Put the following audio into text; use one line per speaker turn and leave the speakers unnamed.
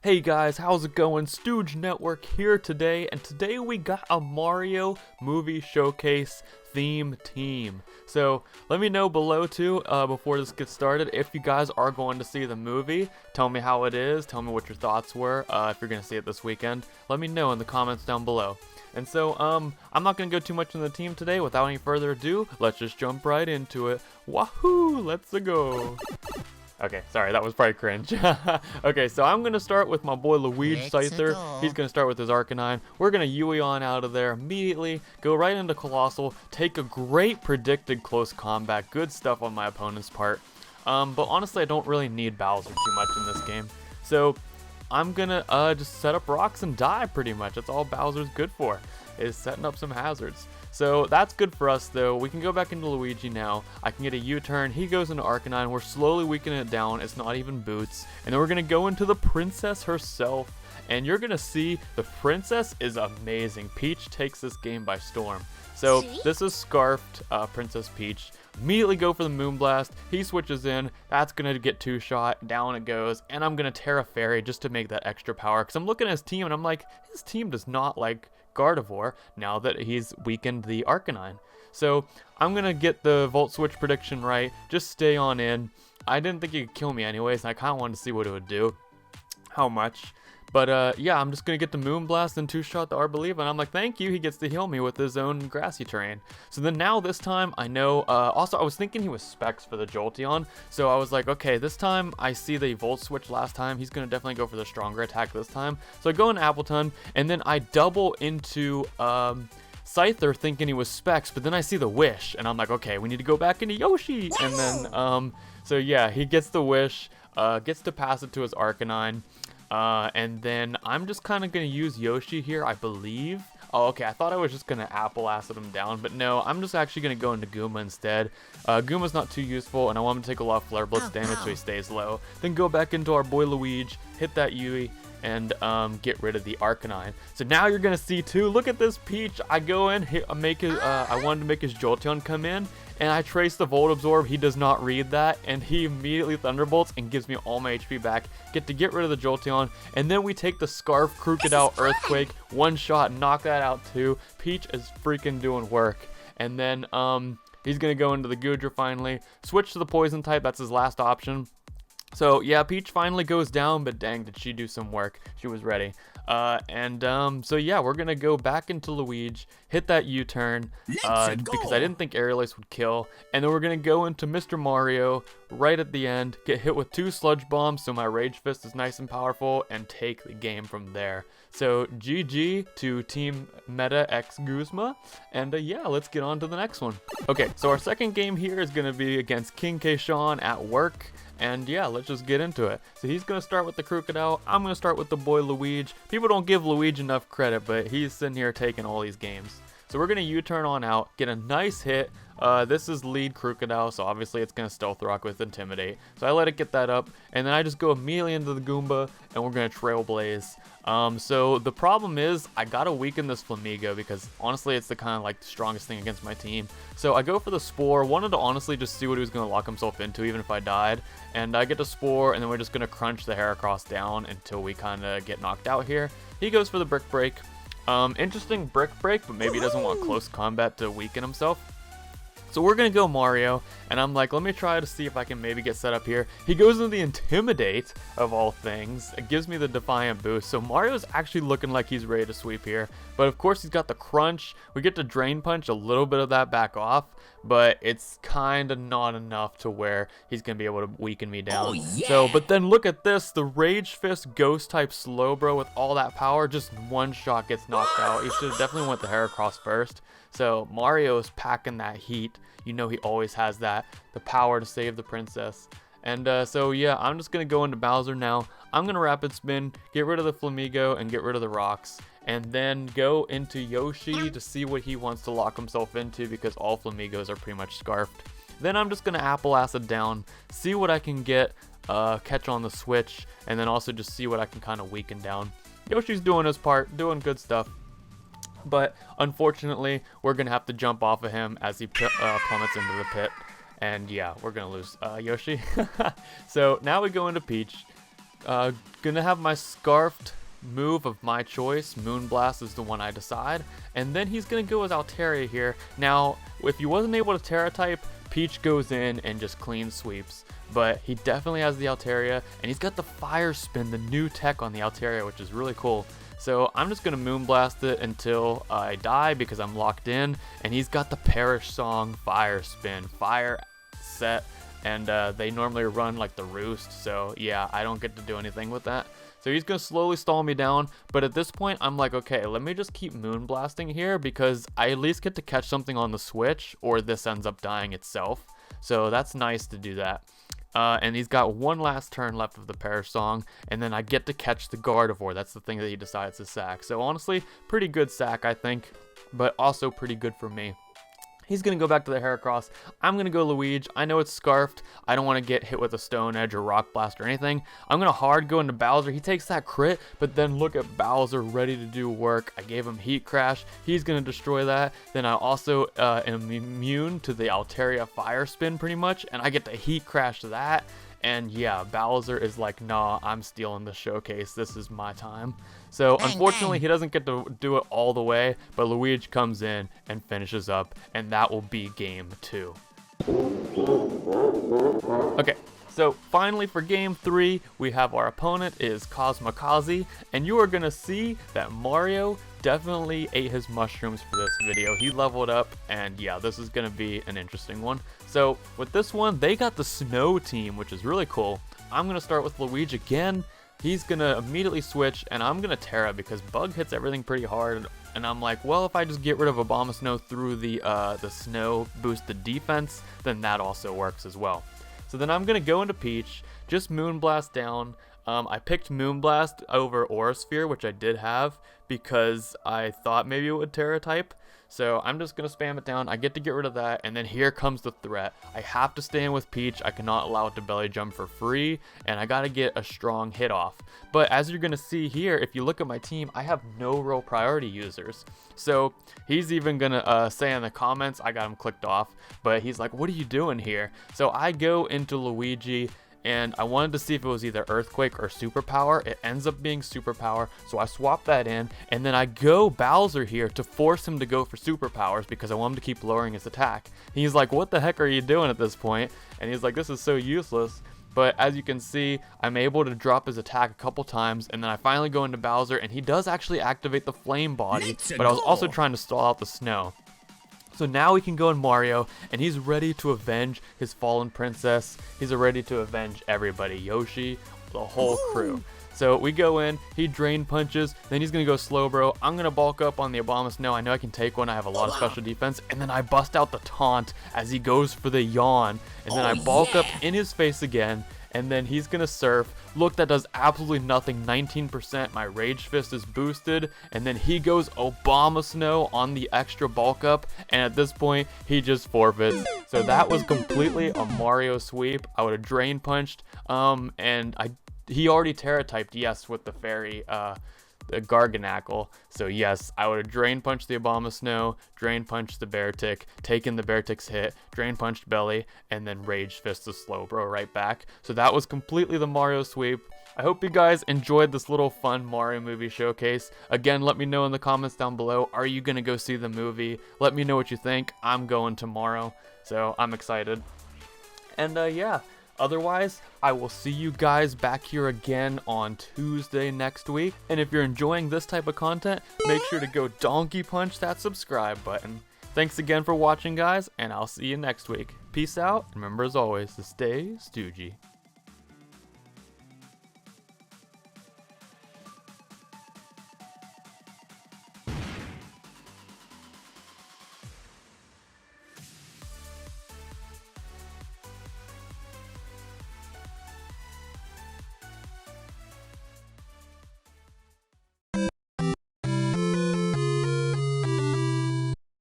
Hey guys, how's it going? Stooge Network here today, and today we got a Mario movie showcase theme team. So let me know below too, before this gets started, if you guys are going to see the movie. Tell me how it is, tell me what your thoughts were, if you're going to see it this weekend. Let me know in the comments down below. And so, I'm not going to go too much in the team today. Without any further ado, let's just jump right into it. Wahoo! Let's go! Okay, sorry, that was probably cringe. Okay, so I'm going to start with my boy Luigi Scyther. He's going to start with his Arcanine. We're going to Yui on out of there immediately, go right into Colossal, take a great predicted close combat. Good stuff on my opponent's part. But honestly, I don't really need Bowser too much in this game. So I'm going to just set up rocks and die pretty much. That's all Bowser's good for, is setting up some hazards. So that's good for us though. We can go back into Luigi now. I can get a U-turn. He goes into Arcanine. We're slowly weakening it down. It's not even boots. And then we're going to go into the princess herself. And you're going to see the princess is amazing. Peach takes this game by storm. So this is Scarfed Princess Peach. Immediately go for the Moonblast. He switches in. That's going to get two-shot. Down it goes. And I'm going to Terra Fairy just to make that extra power. Because I'm looking at his team and I'm like, his team does not like Gardevoir now that he's weakened the Arcanine. So I'm going to get the Volt Switch prediction right. Just stay on in. I didn't think he could kill me anyways. And I kind of wanted to see what it would do. How much. But yeah, I'm just going to get the Moonblast and two-shot the Arbolive, and I'm like, thank you, he gets to heal me with his own grassy terrain. So then now this time, I know, also I was thinking he was Specs for the Jolteon, so I was like, okay, this time I see the Volt Switch last time, he's going to definitely go for the stronger attack this time. So I go into Appleton, and then I double into Scyther thinking he was Specs, but then I see the Wish, and I'm like, okay, we need to go back into Yoshi, and then, so yeah, he gets the Wish, gets to pass it to his Arcanine. And then I'm just kind of going to use Yoshi here, I believe. Oh, okay, I thought I was just going to Apple Acid him down, but no, I'm just actually going to go into Goomba instead. Goomba's not too useful, and I want him to take a lot of Flare Blitz damage so he stays low. Then go back into our boy Luigi, hit that Yui, and get rid of the Arcanine. So now you're going to see too, look at this Peach. I go in, I wanted to make his Jolteon come in, and I trace the Volt Absorb. He does not read that, and he immediately Thunderbolts and gives me all my HP back. Get rid of the Jolteon, and then we take the Scarf, Krookodile, Earthquake, one shot, knock that out too. Peach is freaking doing work. And then he's gonna go into the Goodra finally, switch to the Poison type. That's his last option. So yeah, Peach finally goes down, but dang, did she do some work. She was ready. So yeah, we're gonna go back into Luigi, hit that U-turn, because I didn't think Aerial Ace would kill, and then we're gonna go into Mr. Mario right at the end, get hit with 2 Sludge Bombs, so my Rage Fist is nice and powerful, and take the game from there. So GG to Team Meta X Guzma, and yeah, let's get on to the next one. Okay, so our second game here is gonna be against King Kayshawn at work. And yeah, let's just get into it. So he's going to start with the Krookodile. I'm going to start with the boy Luigi. People don't give Luigi enough credit, but he's sitting here taking all these games. So we're going to U-turn on out, get a nice hit. This is lead Krookodile, so obviously it's going to Stealth Rock with Intimidate. So I let it get that up, and then I just go immediately into the Goomba, and we're going to Trailblaze. So the problem is, I gotta weaken this Flamigo because honestly it's the kind of like the strongest thing against my team. So I go for the Spore, wanted to honestly just see what he was gonna lock himself into even if I died. And I get the Spore, and then we're just gonna crunch the Heracross down until we kind of get knocked out here. He goes for the Brick Break. Interesting Brick Break, but maybe he doesn't want close combat to weaken himself. So we're going to go Mario, and I'm like, let me try to see if I can maybe get set up here. He goes into the Intimidate, of all things. It gives me the Defiant boost, so Mario's actually looking like he's ready to sweep here. But of course, he's got the Crunch. We get to Drain Punch a little bit of that back off, but it's kind of not enough to where he's going to be able to weaken me down. Oh, yeah. So, but then look at this, the Rage Fist Ghost-type Slowbro with all that power, just one shot gets knocked out. He should have definitely went the Heracross first. So Mario's packing that heat. You know he always has that, the power to save the princess. And so yeah, I'm just going to go into Bowser now. I'm going to Rapid Spin, get rid of the Flamigo, and get rid of the rocks. And then go into Yoshi to see what he wants to lock himself into because all Flamigos are pretty much Scarfed. Then I'm just going to Apple Acid down, see what I can get, catch on the switch, and then also just see what I can kind of weaken down. Yoshi's doing his part, doing good stuff. But unfortunately, we're going to have to jump off of him as he plummets into the pit. And yeah, we're going to lose Yoshi. So now we go into Peach. Gonna have my scarfed move of my choice. Moonblast is the one I decide. And then he's gonna go with Altaria here. Now, if he wasn't able to Terra type, Peach goes in and just clean sweeps. But he definitely has the Altaria, and he's got the Fire Spin, the new tech on the Altaria, which is really cool. So I'm just going to Moonblast it until I die because I'm locked in. And he's got the Perish Song Fire Spin, Fire set, and they normally run like the Roost. So yeah, I don't get to do anything with that. So he's going to slowly stall me down. But at this point, I'm like, okay, let me just keep Moonblasting here because I at least get to catch something on the switch, or this ends up dying itself. So that's nice to do that. And he's got one last turn left of the Perish Song, and then I get to catch the Gardevoir. That's the thing that he decides to sack. So honestly, pretty good sack, I think, but also pretty good for me. He's going to go back to the Heracross. I'm going to go Luigi. I know it's Scarfed. I don't want to get hit with a Stone Edge or Rock Blast or anything. I'm going to hard go into Bowser. He takes that crit, but then look at Bowser ready to do work. I gave him Heat Crash. He's going to destroy that. Then I also am immune to the Altaria Fire Spin pretty much, and I get to Heat Crash that. And yeah, Bowser is like, nah, I'm stealing the showcase. This is my time. So unfortunately, he doesn't get to do it all the way, but Luigi comes in and finishes up, and that will be game 2. Okay, so finally for game 3, we have our opponent is Cosmokaze, and you are going to see that Mario definitely ate his mushrooms for this video. He leveled up, and yeah, this is going to be an interesting one. So with this one, they got the Snow team, which is really cool. I'm going to start with Luigi again. He's going to immediately switch, and I'm going to Terra because Bug hits everything pretty hard. And I'm like, well, if I just get rid of Abomasnow through the Snow boosted defense, then that also works as well. So then I'm going to go into Peach, just Moonblast down. I picked Moonblast over Aura Sphere, which I did have, because I thought maybe it would Terra type. So I'm just going to spam it down. I get to get rid of that, and then here comes the threat. I have to stay in with Peach. I cannot allow it to belly jump for free, and I got to get a strong hit off. But as you're going to see here, if you look at my team, I have no real priority users. So he's even going to say in the comments, I got him clicked off, but he's like, what are you doing here? So I go into Luigi, and I wanted to see if it was either Earthquake or Superpower. It ends up being Superpower, so I swap that in, and then I go Bowser here to force him to go for Superpowers because I want him to keep lowering his attack. He's like, what the heck are you doing at this point? And he's like, this is so useless. But as you can see, I'm able to drop his attack a couple times, and then I finally go into Bowser, and he does actually activate the Flame Body, but I was also trying to stall out the Snow. So now we can go in Mario, and he's ready to avenge his fallen princess. He's ready to avenge everybody, Yoshi, the whole crew. So we go in, he Drain Punches, then he's going to go Slowbro. I'm going to bulk up on the Abomasnow. I know I can take one. I have a lot of special defense. And then I bust out the Taunt as he goes for the Yawn. And then I bulk up in his face again. And then he's going to Surf. Look, that does absolutely nothing. 19%. My Rage Fist is boosted. And then he goes Abomasnow on the extra bulk up. And at this point, he just forfeits. So that was completely a Mario sweep. I would have Drain Punched. He already Terra typed, yes, with the Fairy, the Garganackle. So yes, I would have Drain Punched the Abomasnow, Drain Punched the Beartic, taken the Beartic's hit, Drain Punched Belly, and then Rage Fist the Slowbro right back. So that was completely the Mario sweep. I hope you guys enjoyed this little fun Mario movie showcase. Again, let me know in the comments down below, are you going to go see the movie? Let me know what you think. I'm going tomorrow, so I'm excited. And yeah. Otherwise, I will see you guys back here again on Tuesday next week. And if you're enjoying this type of content, make sure to go donkey punch that subscribe button. Thanks again for watching, guys, and I'll see you next week. Peace out, and remember as always to stay stoogey.